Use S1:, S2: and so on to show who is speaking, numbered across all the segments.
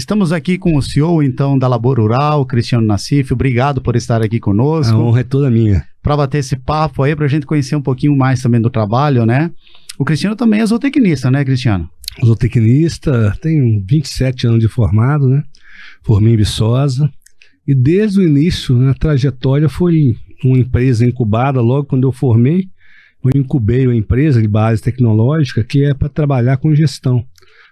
S1: Estamos aqui com o CEO, então, da Labor Rural, Cristiano Nassif. Obrigado por estar aqui conosco.
S2: A honra é toda minha.
S1: Para bater esse papo aí, para a gente conhecer um pouquinho mais também do trabalho, né? O Cristiano também é zootecnista, né, Cristiano?
S2: Zootecnista, tenho 27 anos de formado, né? Formei em Viçosa. E desde o início, a trajetória foi uma empresa incubada. Logo quando eu formei, eu incubei uma empresa de base tecnológica que é para trabalhar com gestão.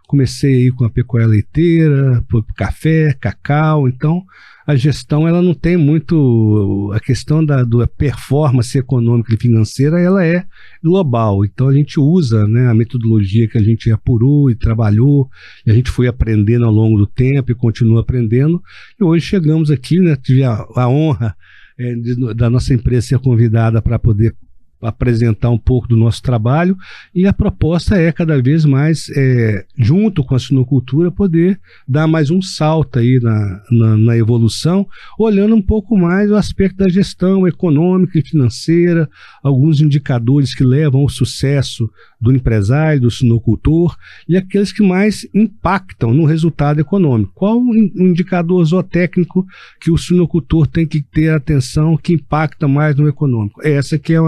S2: Comecei aí com a pecuária leiteira, café, cacau. Então, a gestão ela não tem muito... A questão da performance econômica e financeira, ela é global. Então, a gente usa, né, a metodologia que a gente apurou e trabalhou, e a gente foi aprendendo ao longo do tempo e continua aprendendo. E hoje chegamos aqui, né, tive a honra da nossa empresa ser convidada para poder apresentar um pouco do nosso trabalho, e a proposta é cada vez mais, junto com a suinocultura, poder dar mais um salto aí na evolução, olhando um pouco mais o aspecto da gestão econômica e financeira, alguns indicadores que levam ao sucesso do empresário, do suinocultor, e aqueles que mais impactam no resultado econômico. Qual o indicador zootécnico que o suinocultor tem que ter atenção, que impacta mais no econômico? Essa que é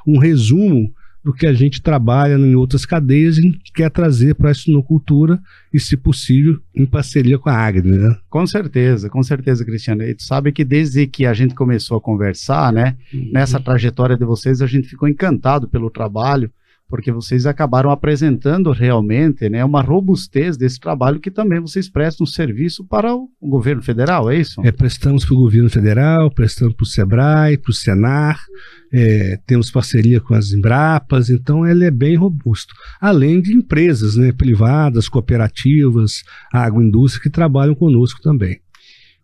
S2: um resumo do que a gente trabalha em outras cadeias e quer trazer para a suinocultura e, se possível, em parceria com a Agri, né?
S1: Com certeza, Cristiano. E tu sabe que desde que a gente começou a conversar, né, nessa trajetória de vocês, a gente ficou encantado pelo trabalho, porque vocês acabaram apresentando realmente, né, uma robustez desse trabalho que também vocês prestam serviço para o governo federal, é isso?
S2: Prestamos para o governo federal, prestamos para o SEBRAE, para o SENAR, temos parceria com as Embrapas, então ele é bem robusto. Além de empresas, né, privadas, cooperativas, agroindústria que trabalham conosco também.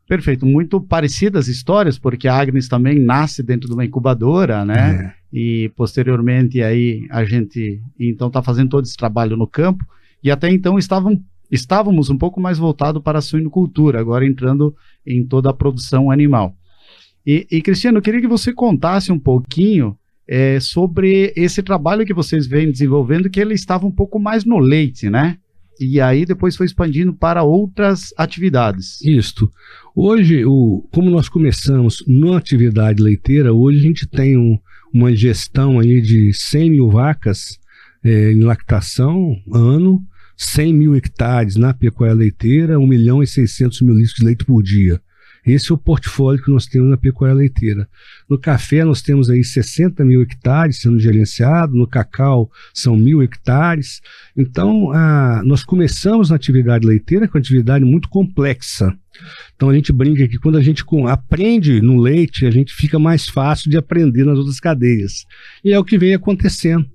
S1: Perfeito, muito parecidas histórias, porque a Agnes também nasce dentro de uma incubadora, né? E posteriormente aí a gente então está fazendo todo esse trabalho no campo, e até então estávamos um pouco mais voltados para a suinocultura, agora entrando em toda a produção animal. E Cristiano, eu queria que você contasse um pouquinho sobre esse trabalho que vocês vêm desenvolvendo, que ele estava um pouco mais no leite, né? E aí depois foi expandindo para outras atividades.
S2: Isso. Hoje, como nós começamos na atividade leiteira, hoje a gente tem uma gestão aí de 100 mil vacas em lactação ano, 100 mil hectares na pecuária leiteira, 1.600.000 litros de leite por dia. Esse é o portfólio que nós temos na pecuária leiteira. No café nós temos aí 60 mil hectares sendo gerenciado, no cacau são 1.000 hectares. Então, nós começamos na atividade leiteira, com uma atividade muito complexa. Então a gente brinca que quando a gente aprende no leite, a gente fica mais fácil de aprender nas outras cadeias. E é o que vem acontecendo.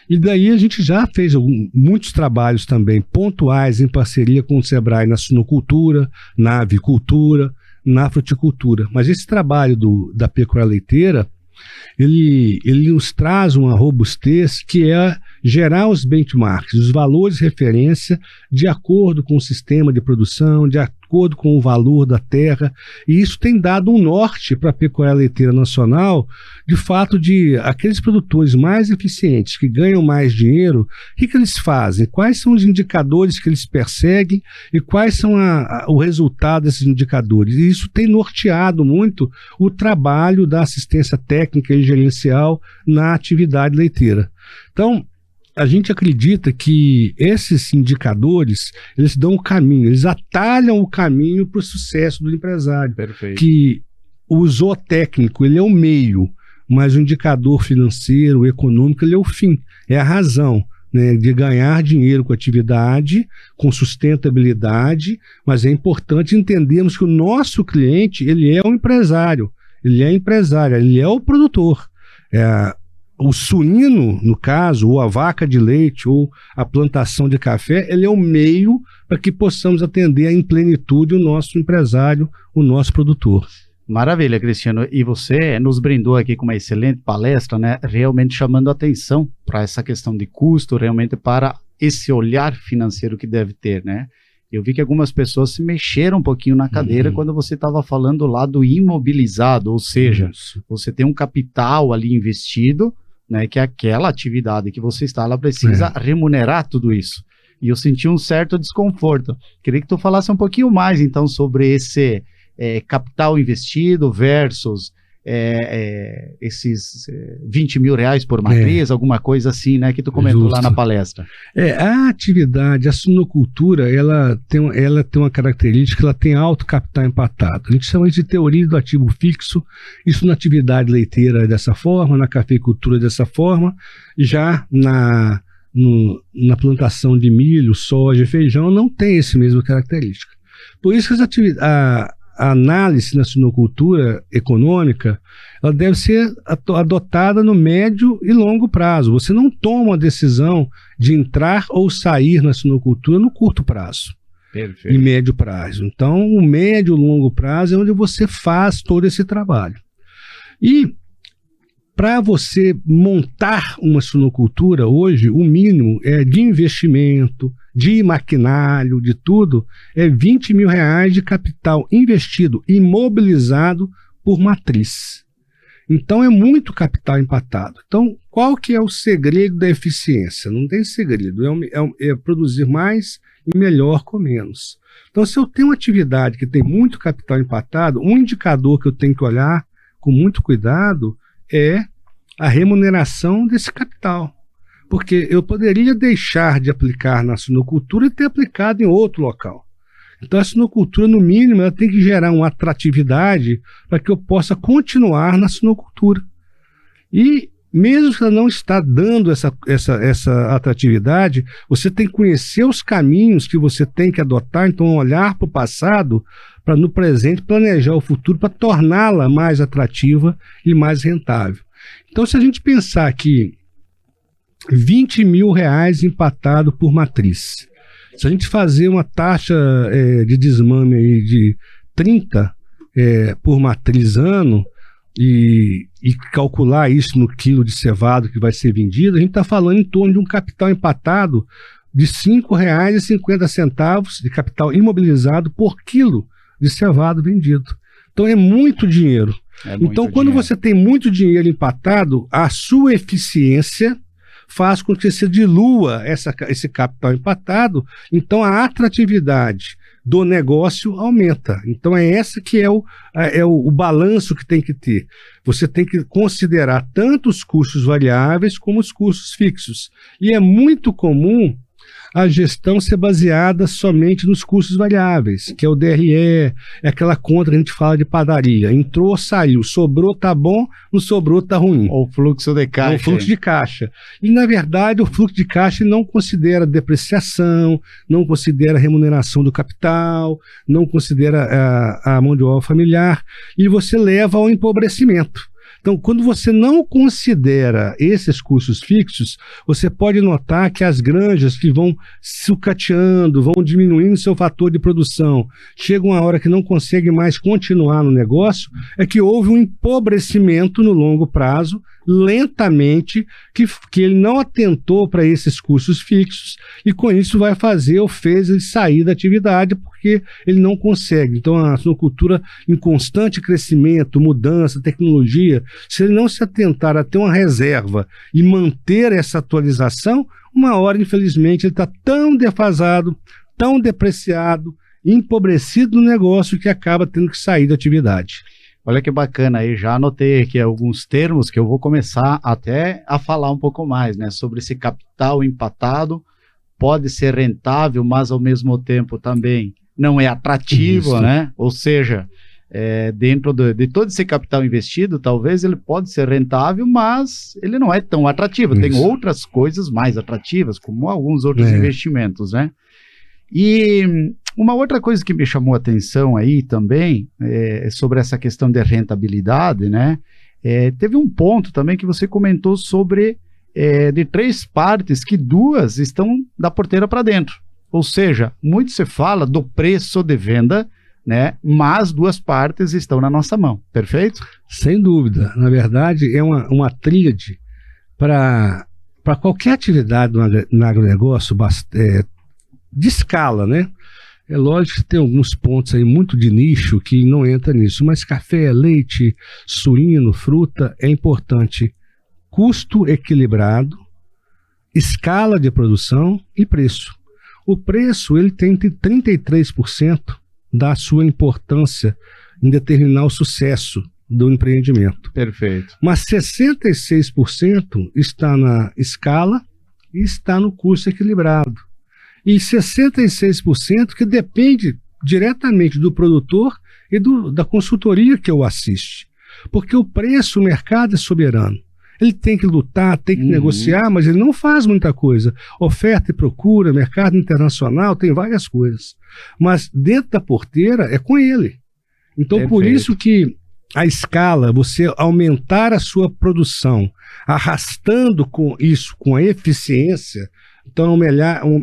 S2: E daí a gente já fez muitos trabalhos também pontuais em parceria com o SEBRAE na suinocultura, na avicultura, na fruticultura. Mas esse trabalho da pecuária leiteira, ele nos traz uma robustez que é gerar os benchmarks, os valores de referência de acordo com o sistema de produção, de acordo com o valor da terra, e isso tem dado um norte para a pecuária leiteira nacional, de fato, de aqueles produtores mais eficientes, que ganham mais dinheiro, o que eles fazem? Quais são os indicadores que eles perseguem e quais são o resultado desses indicadores? E isso tem norteado muito o trabalho da assistência técnica e gerencial na atividade leiteira. Então, a gente acredita que esses indicadores, eles dão o caminho, eles atalham o caminho para o sucesso do empresário.
S1: Perfeito.
S2: Que o zootécnico, ele é o meio, mas o indicador financeiro, o econômico, ele é o fim, é a razão, né, de ganhar dinheiro com a atividade, com sustentabilidade, mas é importante entendermos que o nosso cliente, ele é o empresário, ele é o produtor. O suíno, no caso, ou a vaca de leite, ou a plantação de café, ele é o meio para que possamos atender em plenitude o nosso empresário, o nosso produtor.
S1: Maravilha, Cristiano. E você nos brindou aqui com uma excelente palestra, né? Realmente chamando atenção para essa questão de custo, realmente para esse olhar financeiro que deve ter, né? Eu vi que algumas pessoas se mexeram um pouquinho na cadeira quando você estava falando lá do imobilizado, ou seja, você tem um capital ali investido, né, que é aquela atividade que você está, ela precisa remunerar tudo isso. E eu senti um certo desconforto. Queria que tu falasse um pouquinho mais, então, sobre esse capital investido versus esses 20 mil reais por matriz, alguma coisa assim, né, que tu comentou lá na palestra.
S2: A atividade, a suinocultura, ela tem uma característica, ela tem alto capital empatado. A gente chama isso de teoria do ativo fixo. Isso na atividade leiteira é dessa forma, na cafeicultura é dessa forma, já na plantação de milho, soja e feijão não tem essa mesma característica. Por isso que a análise na suinocultura econômica, ela deve ser adotada no médio e longo prazo. Você não toma a decisão de entrar ou sair na suinocultura no curto prazo. Perfeito. E médio prazo. Então, o médio e longo prazo é onde você faz todo esse trabalho. E para você montar uma suinocultura hoje, o mínimo de investimento, de maquinário, de tudo, é 20 mil reais de capital investido, imobilizado por matriz. Então é muito capital empatado. Então, qual que é o segredo da eficiência? Não tem segredo, é produzir mais e melhor com menos. Então, se eu tenho uma atividade que tem muito capital empatado, um indicador que eu tenho que olhar com muito cuidado é a remuneração desse capital. Porque eu poderia deixar de aplicar na suinocultura e ter aplicado em outro local. Então a suinocultura, no mínimo, ela tem que gerar uma atratividade para que eu possa continuar na suinocultura. E mesmo que ela não está dando essa atratividade, você tem que conhecer os caminhos que você tem que adotar, então olhar para o passado, para no presente planejar o futuro, para torná-la mais atrativa e mais rentável. Então se a gente pensar que 20 mil reais empatado por matriz. Se a gente fazer uma taxa de desmame aí de 30 por matriz ano e calcular isso no quilo de cevado que vai ser vendido, a gente está falando em torno de um capital empatado de R$ 5,50 de capital imobilizado por quilo de cevado vendido. Então é muito dinheiro. Então quando você tem muito dinheiro empatado, a sua eficiência faz com que você dilua esse capital empatado, então a atratividade do negócio aumenta. Então é essa que é o balanço que tem que ter. Você tem que considerar tanto os custos variáveis como os custos fixos. E é muito comum a gestão ser baseada somente nos custos variáveis, que é o DRE, é aquela conta que a gente fala de padaria. Entrou, saiu, sobrou, tá bom, não sobrou, tá ruim.
S1: Ou fluxo de caixa.
S2: Ou fluxo de caixa. E, na verdade, o fluxo de caixa não considera depreciação, não considera remuneração do capital, não considera a mão de obra familiar, e você leva ao empobrecimento. Então, quando você não considera esses custos fixos, você pode notar que as granjas que vão sucateando, vão diminuindo seu fator de produção, chega uma hora que não consegue mais continuar no negócio, é que houve um empobrecimento no longo prazo, lentamente, que ele não atentou para esses custos fixos e com isso vai fazer ou fez ele sair da atividade porque ele não consegue. Então a suinocultura em constante crescimento, mudança, tecnologia, se ele não se atentar a ter uma reserva e manter essa atualização, uma hora infelizmente ele está tão defasado, tão depreciado, empobrecido no negócio que acaba tendo que sair da atividade.
S1: Olha que bacana aí, já anotei aqui alguns termos que eu vou começar até a falar um pouco mais, né, sobre esse capital empatado, pode ser rentável, mas ao mesmo tempo também não é atrativo, isso, né, ou seja, dentro de todo esse capital investido, talvez ele pode ser rentável, mas ele não é tão atrativo, tem outras coisas mais atrativas, como alguns outros investimentos, né. E uma outra coisa que me chamou a atenção aí também, sobre essa questão de rentabilidade, né? Teve um ponto também que você comentou sobre, de 3 partes, que 2 estão da porteira para dentro. Ou seja, muito se fala do preço de venda, né? Mas 2 partes estão na nossa mão, perfeito?
S2: Sem dúvida. Na verdade, é uma tríade para qualquer atividade no agronegócio de escala, né? É lógico que tem alguns pontos aí muito de nicho que não entra nisso, mas café, leite, suíno, fruta, é importante custo equilibrado, escala de produção e preço. O preço ele tem 33% da sua importância em determinar o sucesso do empreendimento.
S1: Perfeito.
S2: Mas 66% está na escala e está no custo equilibrado. E 66% que depende diretamente do produtor e da consultoria que o assiste. Porque o preço, o mercado é soberano. Ele tem que lutar, tem que negociar, mas ele não faz muita coisa. Oferta e procura, mercado internacional, tem várias coisas. Mas dentro da porteira é com ele. Então,
S1: Perfeito.
S2: por isso que a escala, você aumentar a sua produção, arrastando com isso, com a eficiência, então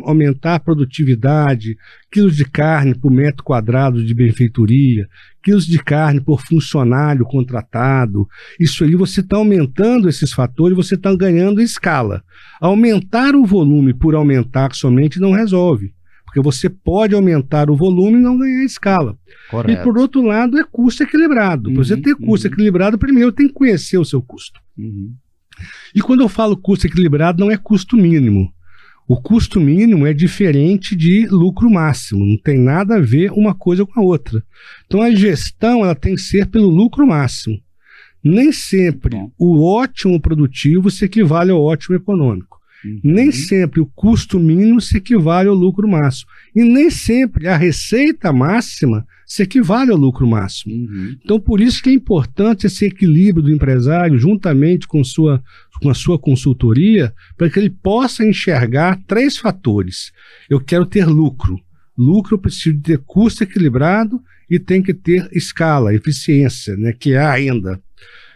S2: aumentar a produtividade, quilos de carne por metro quadrado de benfeitoria, quilos de carne por funcionário contratado, isso aí você está aumentando esses fatores, você está ganhando escala. Aumentar o volume por aumentar somente não resolve, porque você pode aumentar o volume e não ganhar escala.
S1: Correto.
S2: E por outro lado é custo equilibrado. Para você ter custo equilibrado, primeiro tem que conhecer o seu custo. E quando eu falo custo equilibrado, não é custo mínimo. O custo mínimo é diferente de lucro máximo, não tem nada a ver uma coisa com a outra. Então a gestão ela tem que ser pelo lucro máximo. Nem sempre o ótimo produtivo se equivale ao ótimo econômico. Nem sempre o custo mínimo se equivale ao lucro máximo. E nem sempre a receita máxima se equivale ao lucro máximo. Então, por isso que é importante esse equilíbrio do empresário, juntamente com a sua consultoria, para que ele possa enxergar 3 fatores. Eu quero ter lucro. Lucro eu preciso ter custo equilibrado e tem que ter escala, eficiência, né, que é ainda.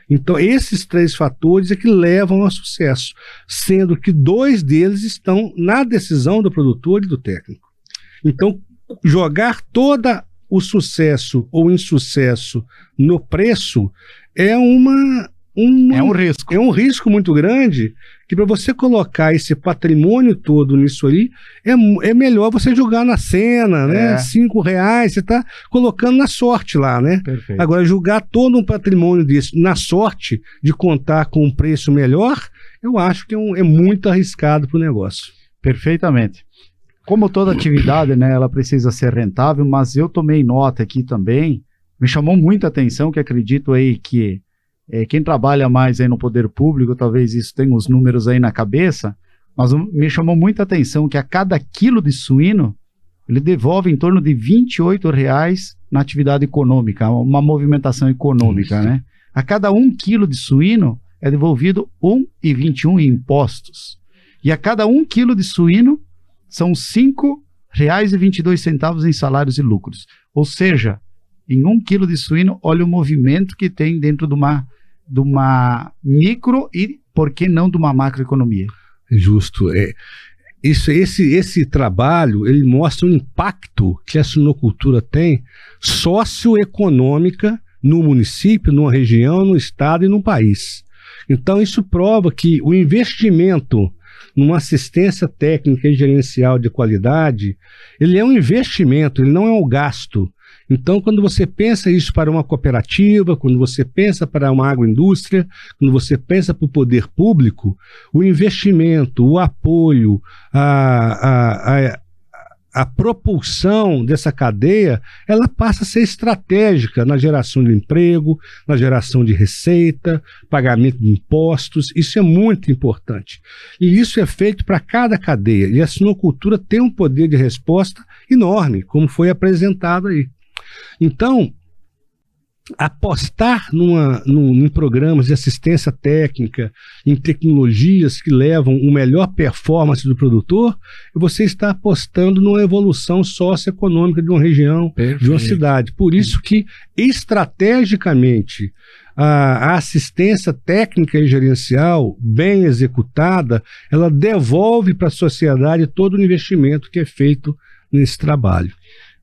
S2: Então, esses 3 fatores é que levam ao sucesso, sendo que 2 deles estão na decisão do produtor e do técnico. Então, jogar todo o sucesso ou insucesso no preço é um risco. É um risco muito grande, que para você colocar esse patrimônio todo nisso ali, é melhor você jogar na cena, né? R$5, você está colocando na sorte lá, né?
S1: Perfeito.
S2: Agora, jogar todo um patrimônio desse na sorte de contar com um preço melhor, eu acho que é muito arriscado para o negócio.
S1: Perfeitamente. Como toda atividade, né, ela precisa ser rentável, mas eu tomei nota aqui também, me chamou muita atenção, que acredito aí que quem trabalha mais aí no poder público, talvez isso tenha os números aí na cabeça, mas me chamou muita atenção que a cada quilo de suíno, ele devolve em torno de R$28 na atividade econômica, uma movimentação econômica, né? A cada 1 quilo de suíno é devolvido R$1,21 em impostos. E a cada 1 quilo de suíno são R$5,22 em salários e lucros. Ou seja, em 1 quilo de suíno, olha o movimento que tem dentro de uma micro e, por que não, de uma macroeconomia.
S2: Justo. Esse trabalho, ele mostra o impacto que a suinocultura tem socioeconômica no município, numa região, no estado e no país. Então, isso prova que o investimento numa assistência técnica e gerencial de qualidade, ele é um investimento, ele não é um gasto. Então, quando você pensa isso para uma cooperativa, quando você pensa para uma agroindústria, quando você pensa para o poder público, o investimento, o apoio, a propulsão dessa cadeia, ela passa a ser estratégica na geração de emprego, na geração de receita, pagamento de impostos. Isso é muito importante. E isso é feito para cada cadeia. E a suinocultura tem um poder de resposta enorme, como foi apresentado aí. Então, apostar em programas de assistência técnica, em tecnologias que levam uma melhor performance do produtor, você está apostando numa evolução socioeconômica de uma região, de uma cidade. Por isso que, estrategicamente, a assistência técnica e gerencial, bem executada, ela devolve para a sociedade todo o investimento que é feito nesse trabalho.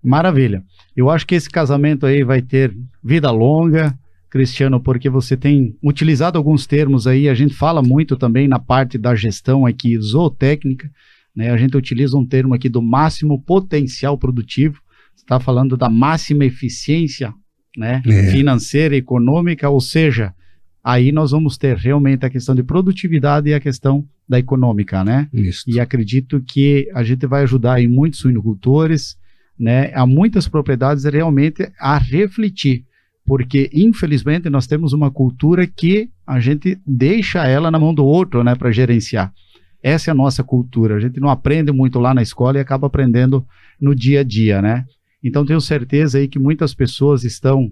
S1: Maravilha. Eu acho que esse casamento aí vai ter vida longa, Cristiano, porque você tem utilizado alguns termos aí, a gente fala muito também na parte da gestão aqui zootécnica, né? A gente utiliza um termo aqui do máximo potencial produtivo, você está falando da máxima eficiência, né? Financeira e econômica, ou seja, aí nós vamos ter realmente a questão de produtividade e a questão da econômica, né?
S2: Isso.
S1: E acredito que a gente vai ajudar aí muitos suinocultores, né, a muitas propriedades realmente a refletir, porque infelizmente nós temos uma cultura que a gente deixa ela na mão do outro, né, para gerenciar. Essa é a nossa cultura, a gente não aprende muito lá na escola e acaba aprendendo no dia a dia, né? Então tenho certeza aí que muitas pessoas estão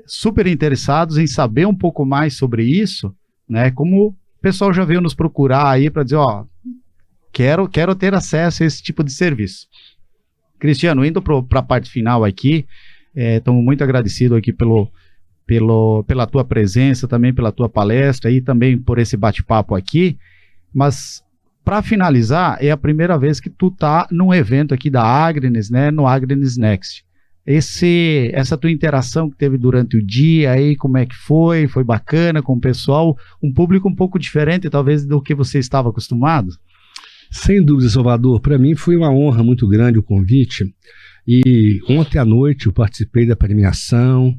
S1: super interessados em saber um pouco mais sobre isso, né? Como o pessoal já veio nos procurar aí para dizer, ó, quero ter acesso a esse tipo de serviço. Cristiano, indo para a parte final aqui, estamos muito agradecidos aqui pela tua presença, também pela tua palestra e também por esse bate-papo aqui, mas para finalizar, é a primeira vez que tu tá num evento aqui da Agrinis, né, no Agrinis Next. Essa tua interação que teve durante o dia aí, como é que foi? Foi bacana com o pessoal? Um público um pouco diferente, talvez, do que você estava acostumado?
S2: Sem dúvida, Salvador. Para mim foi uma honra muito grande o convite. E ontem à noite eu participei da premiação.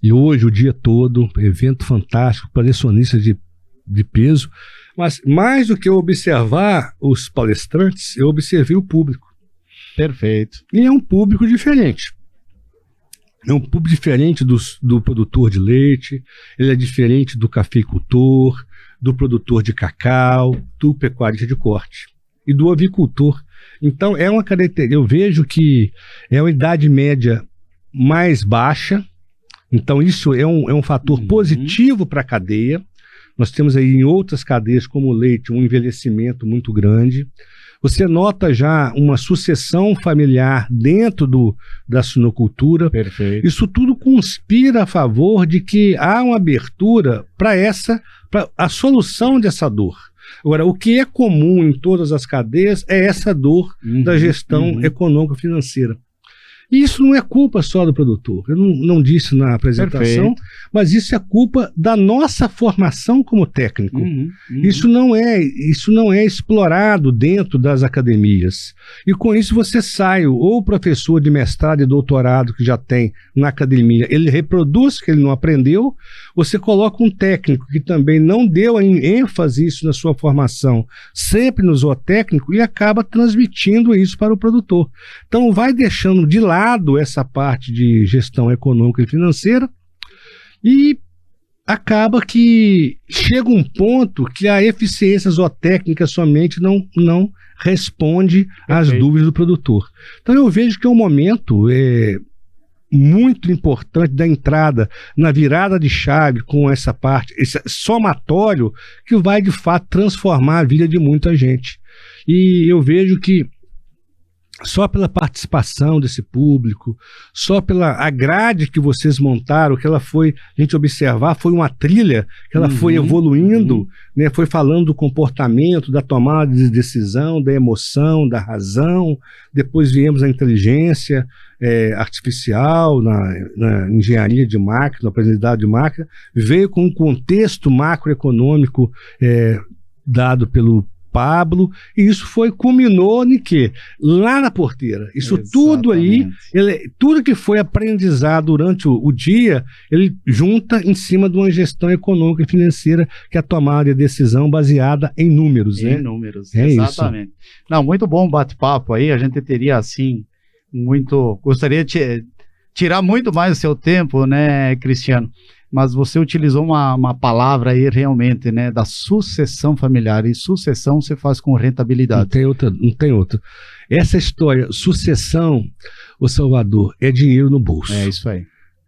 S2: E hoje, o dia todo, evento fantástico, palecionistas de peso. Mas mais do que eu observar os palestrantes, eu observei o público.
S1: Perfeito.
S2: E é um público diferente. É um público diferente do produtor de leite, ele é diferente do cafeicultor, do produtor de cacau, do pecuarista de corte e do avicultor. Então, é uma característica. Eu vejo que é uma idade média mais baixa, então isso é um fator positivo para a cadeia. Nós temos aí em outras cadeias, como o leite, um envelhecimento muito grande. Você nota já uma sucessão familiar dentro da suinocultura.
S1: Perfeito.
S2: Isso tudo conspira a favor de que há uma abertura para a solução dessa dor. Agora, o que é comum em todas as cadeias é essa dor da gestão econômico-financeira. E isso não é culpa só do produtor. Eu não disse na apresentação, mas isso é culpa da nossa formação como técnico. Isso não é explorado dentro das academias. E com isso você sai, ou o professor de mestrado e doutorado que já tem na academia, ele reproduz o que ele não aprendeu, você coloca um técnico que também não deu ênfase isso na sua formação, sempre no zootécnico, e acaba transmitindo isso para o produtor. Então vai deixando de lado essa parte de gestão econômica e financeira e acaba que chega um ponto que a eficiência zootécnica somente não responde às dúvidas do produtor. Então eu vejo que é um momento muito importante da entrada na virada de chave com essa parte, esse somatório que vai de fato transformar a vida de muita gente. E eu vejo que só pela participação desse público, só pela grade que vocês montaram, que ela foi, a gente observar, foi uma trilha, que ela foi evoluindo, né, foi falando do comportamento, da tomada de decisão, da emoção, da razão, depois viemos a inteligência artificial, na engenharia de máquina, na aprendizagem de máquina, veio com um contexto macroeconômico dado pelo Pablo, e isso culminou em quê? Lá na porteira. Isso tudo aí, tudo que foi aprendizado durante o dia, ele junta em cima de uma gestão econômica e financeira, que é a tomada de decisão baseada em números.
S1: Em números, exatamente. Isso. Não, muito bom bate-papo aí, a gente teria assim, gostaria de tirar muito mais do seu tempo, né, Cristiano? Mas você utilizou uma palavra aí realmente, né, da sucessão familiar, e sucessão você faz com rentabilidade.
S2: Não tem outra. Essa história, sucessão, o Salvador, é dinheiro no bolso.
S1: É isso aí.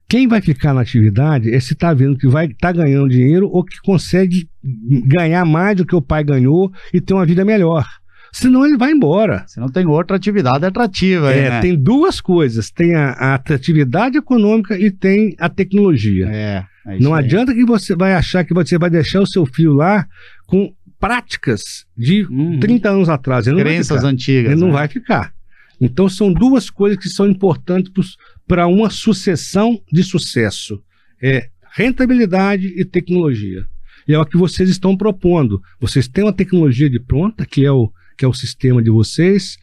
S2: Quem vai ficar na atividade é se está vendo que vai estar ganhando dinheiro ou que consegue ganhar mais do que o pai ganhou e ter uma vida melhor. Senão ele vai embora.
S1: Se não tem outra atividade atrativa. Né?
S2: Tem duas coisas. Tem a atratividade econômica e tem a tecnologia. Não adianta que você vai achar que você vai deixar o seu filho lá com práticas de 30 anos atrás.
S1: Crenças antigas.
S2: Ele não vai ficar. Então são duas coisas que são importantes para uma sucessão de sucesso. Rentabilidade e tecnologia. E é o que vocês estão propondo. Vocês têm uma tecnologia de pronta, que é o que é o sistema de vocês,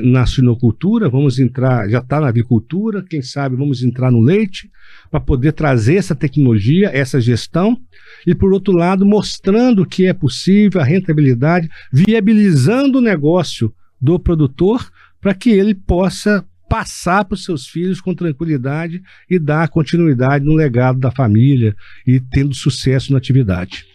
S2: na suinocultura, vamos entrar, já está na avicultura, quem sabe vamos entrar no leite, para poder trazer essa tecnologia, essa gestão, e por outro lado, mostrando que é possível a rentabilidade, viabilizando o negócio do produtor, para que ele possa passar para os seus filhos com tranquilidade e dar continuidade no legado da família e tendo sucesso na atividade.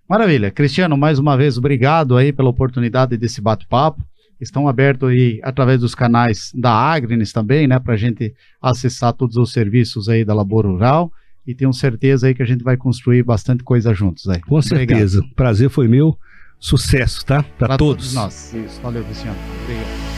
S1: Maravilha. Cristiano, mais uma vez, obrigado aí pela oportunidade desse bate-papo. Estão abertos aí através dos canais da Agrinis também, né, para a gente acessar todos os serviços aí da Labor Rural, e tenho certeza aí que a gente vai construir bastante coisa juntos aí.
S2: Com certeza. Obrigado. Prazer foi meu. Sucesso, tá? Para todos
S1: nós. Isso. Valeu, Cristiano. Obrigado.